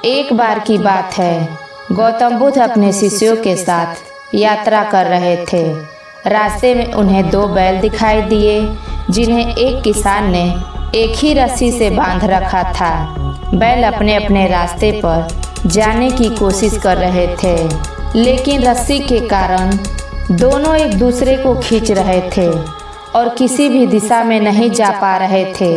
एक बार की बात है, गौतम बुद्ध अपने शिष्यों के साथ यात्रा कर रहे थे। रास्ते में उन्हें 2 बैल दिखाई दिए, जिन्हें एक किसान ने एक ही रस्सी से बांध रखा था। बैल अपने अपने रास्ते पर जाने की कोशिश कर रहे थे, लेकिन रस्सी के कारण दोनों एक दूसरे को खींच रहे थे और किसी भी दिशा में नहीं जा पा रहे थे।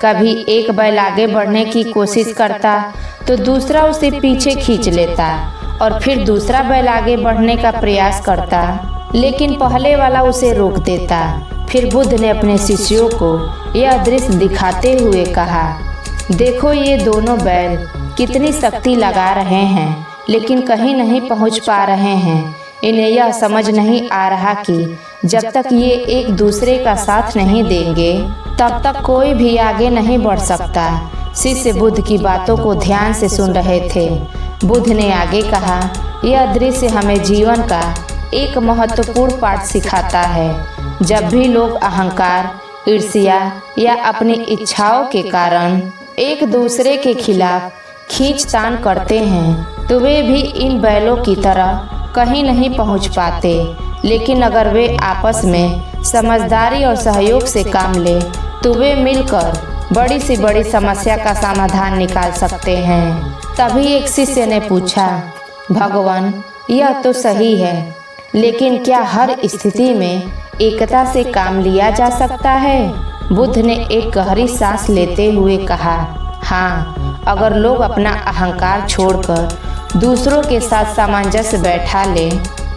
कभी एक बैल आगे बढ़ने की कोशिश करता तो दूसरा उसे पीछे खींच लेता और फिर दूसरा बैल आगे बढ़ने का प्रयास करता, लेकिन पहले वाला उसे रोक देता। फिर बुद्ध ने अपने शिष्यों को यह दृश्य दिखाते हुए कहा, देखो ये दोनों बैल कितनी शक्ति लगा रहे हैं, लेकिन कहीं नहीं पहुंच पा रहे हैं। इन्हें यह समझ नहीं आ रहा कि जब तक ये एक दूसरे का साथ नहीं देंगे तब तक कोई भी आगे नहीं बढ़ सकता। शिष्य बुद्ध की बातों को ध्यान से सुन रहे थे। बुद्ध ने आगे कहा, यह दृश्य हमें जीवन का एक महत्वपूर्ण पाठ सिखाता है। जब भी लोग अहंकार, ईर्ष्या या अपनी इच्छाओं के कारण एक दूसरे के खिलाफ खींचतान करते हैं तो वे भी इन बैलों की तरह कहीं नहीं पहुंच पाते। लेकिन अगर वे आपस में समझदारी और सहयोग से काम ले तो वे मिलकर बड़ी से बड़ी समस्या का समाधान निकाल सकते हैं। तभी एक शिष्य ने पूछा, भगवान यह तो सही है, लेकिन क्या हर स्थिति में एकता से काम लिया जा सकता है? बुद्ध ने एक गहरी सांस लेते हुए कहा, हाँ, अगर लोग अपना अहंकार छोड़कर दूसरों के साथ सामंजस्य बैठा ले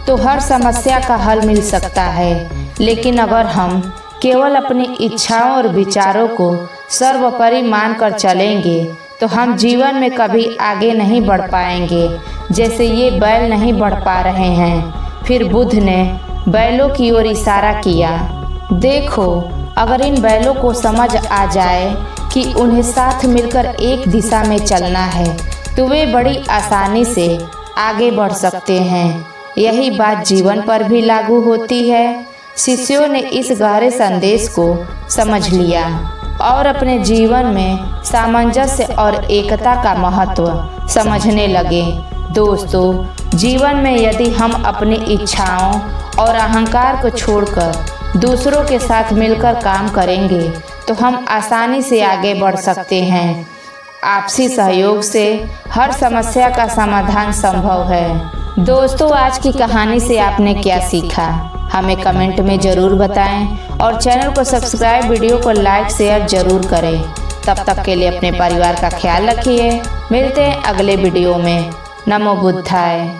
तो हर समस्या का हल मिल सकता है। लेकिन अगर हम केवल अपनी इच्छाओं और विचारों को सर्वोपरि मानकर चलेंगे तो हम जीवन में कभी आगे नहीं बढ़ पाएंगे, जैसे ये बैल नहीं बढ़ पा रहे हैं। फिर बुद्ध ने बैलों की ओर इशारा किया, देखो, अगर इन बैलों को समझ आ जाए कि उन्हें साथ मिलकर एक दिशा में चलना है तो वे बड़ी आसानी से आगे बढ़ सकते हैं। यही बात जीवन पर भी लागू होती है। शिष्यों ने इस गहरे संदेश को समझ लिया और अपने जीवन में सामंजस्य और एकता का महत्व समझने लगे। दोस्तों, जीवन में यदि हम अपनी इच्छाओं और अहंकार को छोड़कर दूसरों के साथ मिलकर काम करेंगे तो हम आसानी से आगे बढ़ सकते हैं। आपसी सहयोग से हर समस्या का समाधान संभव है। दोस्तों, आज की कहानी से आपने क्या सीखा, हमें कमेंट में ज़रूर बताएं और चैनल को सब्सक्राइब, वीडियो को लाइक शेयर ज़रूर करें। तब तक के लिए अपने परिवार का ख्याल रखिए। मिलते हैं अगले वीडियो में। नमो बुद्धाय।